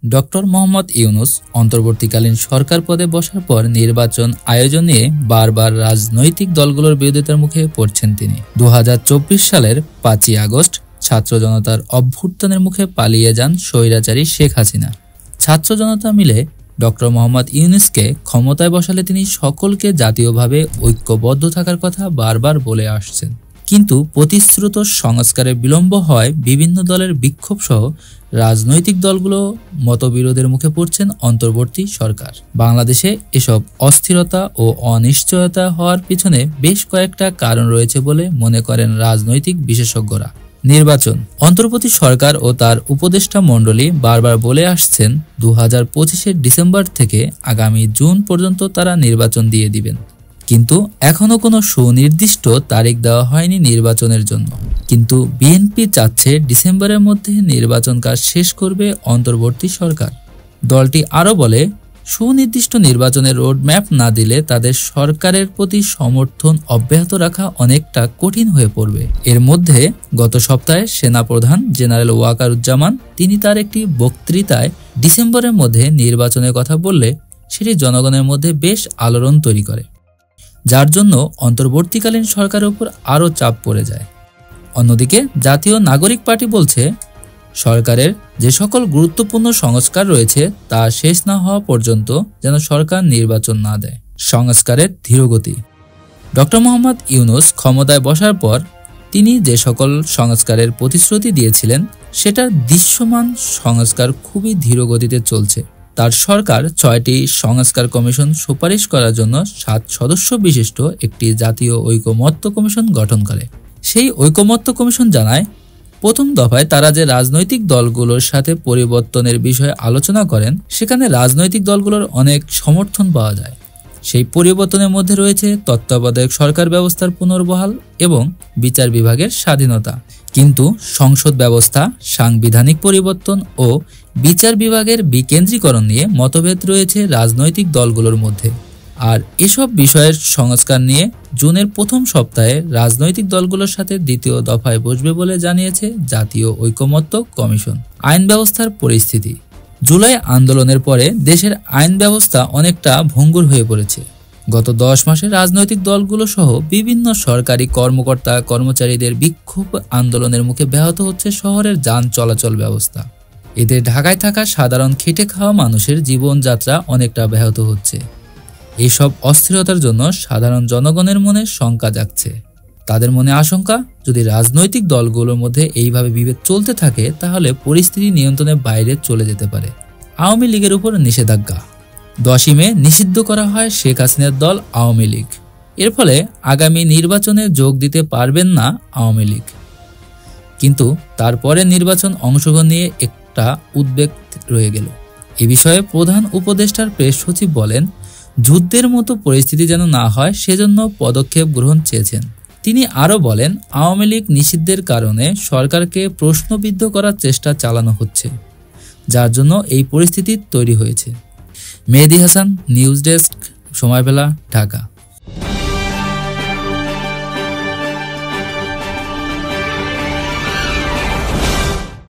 Doctor Mohammad Yunus অন্তর্বর্তীকালীন সরকার পদে বসার পর নির্বাচন আয়োজন নিয়ে বারবার রাজনৈতিক দলগুলোর বিরোধিতার মুখে পড়ছেন তিনি। 2024 সালের 5ই আগস্ট ছাত্র জনতার অভ্যুত্থানের মুখে পালিয়ে যান স্বৈরাচারী শেখ হাসিনা। ছাত্র জনতা মিলে ডক্টর মোহাম্মদ ইউনূসকে ক্ষমতায় বসালে তিনি সকলকে জাতীয়ভাবে ঐক্যবদ্ধ থাকার কথা বারবার বলে আসছেন। কিন্তু প্রতিশ্রুত সংস্কারে বিলম্ব হয় বিভিন্ন দলের বিক্ষোভ সহ রাজনৈতিক দলগুলো মতবিরোধের মুখে পড়ছেন অন্তর্বর্তী সরকার। বাংলাদেশে এসব অস্থিরতা ও অনিশ্চয়তা হওয়ার পিছনে বেশ কয়েকটা কারণ রয়েছে বলে মনে করেন রাজনৈতিক বিশেষজ্ঞরা। নির্বাচন, অন্তর্বর্তী সরকার ও তার উপদেষ্টা মণ্ডলী বারবার বলে আসছেন 2025-এর ডিসেম্বর থেকে আগামী জুন পর্যন্ত তারা নির্বাচন দিয়ে দিবেন, কিন্তু এখনো কোনো সুনির্দিষ্ট তারিখ দেওয়া হয়নি নির্বাচনের জন্য। কিন্তু বিএনপি চাচ্ছে ডিসেম্বরের মধ্যে নির্বাচন কাজ শেষ করবে অন্তর্বর্তী সরকার। দলটি আরও বলে, সুনির্দিষ্ট নির্বাচনের রোডম্যাপ না দিলে তাদের সরকারের প্রতি সমর্থন অব্যাহত রাখা অনেকটা কঠিন হয়ে পড়বে। এর মধ্যে গত সপ্তাহে সেনাপ্রধান জেনারেল ওয়াকারুজ্জামান তিনি তার একটি বক্তৃতায় ডিসেম্বরের মধ্যে নির্বাচনের কথা বললে সেটি জনগণের মধ্যে বেশ আলোড়ন তৈরি করে, যার জন্য অন্তর্বর্তীকালীন সরকারের উপর আরও চাপ পড়ে যায়। অন্যদিকে জাতীয় নাগরিক পার্টি বলছে, সরকারের যে সকল গুরুত্বপূর্ণ সংস্কার রয়েছে তা শেষ না হওয়া পর্যন্ত যেন সরকার নির্বাচন না দেয়। সংস্কারের ধীরগতি, ডক্টর মোহাম্মদ ইউনূস ক্ষমতায় বসার পর তিনি যে সকল সংস্কারের প্রতিশ্রুতি দিয়েছিলেন সেটার দৃশ্যমান সংস্কার খুবই ধীরগতিতে চলছে। তার সরকার 6টি সংস্কার কমিশন সুপারিশ করার জন্য 7 সদস্য বিশিষ্ট একটি জাতীয় ঐকমত্য কমিশন গঠন করে। সেই ঐকমত্য কমিশন জানায়, প্রথম দফায় তারা যে রাজনৈতিক দলগুলোর সাথে পরিবর্তনের বিষয়ে আলোচনা করেন সেখানে রাজনৈতিক দলগুলোর অনেক সমর্থন পাওয়া যায়। সেই পরিবর্তনের মধ্যে রয়েছে তত্ত্বাবধায়ক সরকার ব্যবস্থার পুনর্বহাল এবং বিচার বিভাগের স্বাধীনতা। কিন্তু সংসদ ব্যবস্থা, সাংবিধানিক পরিবর্তন ও বিচার বিভাগের বিকেন্দ্রীকরণ নিয়ে মতভেদ রয়েছে রাজনৈতিক দলগুলোর মধ্যে। আর এসব বিষয়ের সংস্কার নিয়ে জুনের প্রথম সপ্তাহে রাজনৈতিক দলগুলোর সাথে দ্বিতীয় দফায় বসবে বলে জানিয়েছে জাতীয় ঐকমত্য কমিশন। আইন ব্যবস্থার পরিস্থিতি, জুলাই আন্দোলনের পরে দেশের আইন ব্যবস্থা অনেকটা ভঙ্গুর হয়ে পড়েছে। গত 10 মাসে রাজনৈতিক দলগুলো সহ বিভিন্ন সরকারি কর্মকর্তা কর্মচারীদের বিক্ষোভ আন্দোলনের মুখে ব্যাহত হচ্ছে শহরের যান চলাচল ব্যবস্থা। এতে ঢাকায় থাকা সাধারণ খেটে খাওয়া মানুষের জীবনযাত্রা অনেকটা ব্যাহত হচ্ছে। এইসব অস্থিরতার জন্য সাধারণ জনগণের মনে শঙ্কা জাগছে। তাদের মনে আশঙ্কা, যদি রাজনৈতিক দলগুলোর মধ্যে এইভাবে বিভেদ চলতে থাকে তাহলে পরিস্থিতি নিয়ন্ত্রণের বাইরে চলে যেতে পারে। আওয়ামী লীগের উপর নিষেধাজ্ঞা, 10ই মে নিষিদ্ধ করা হয় শেখ হাসিনার দল আওয়ামী লীগ। এর ফলে আগামী নির্বাচনে যোগ দিতে পারবেন না আওয়ামী লীগ। কিন্তু তারপরে নির্বাচন অংশগ্রহণ নিয়ে একটা উদ্বেগ রয়ে গেল। এ বিষয়ে প্রধান উপদেষ্টার প্রেস সচিব বলেন, যুদ্ধের মতো পরিস্থিতি যেন না হয় সেজন্য পদক্ষেপ গ্রহণ চেয়েছেন। তিনি আরও বলেন, আওয়ামী লীগ নিষিদ্ধের কারণে সরকারকে প্রশ্নবিদ্ধ করার চেষ্টা চালানো হচ্ছে, যার জন্য এই পরিস্থিতি তৈরি হয়েছে। মেহেদী হাসান, নিউজ ডেস্ক, সময় বেলা, ঢাকা।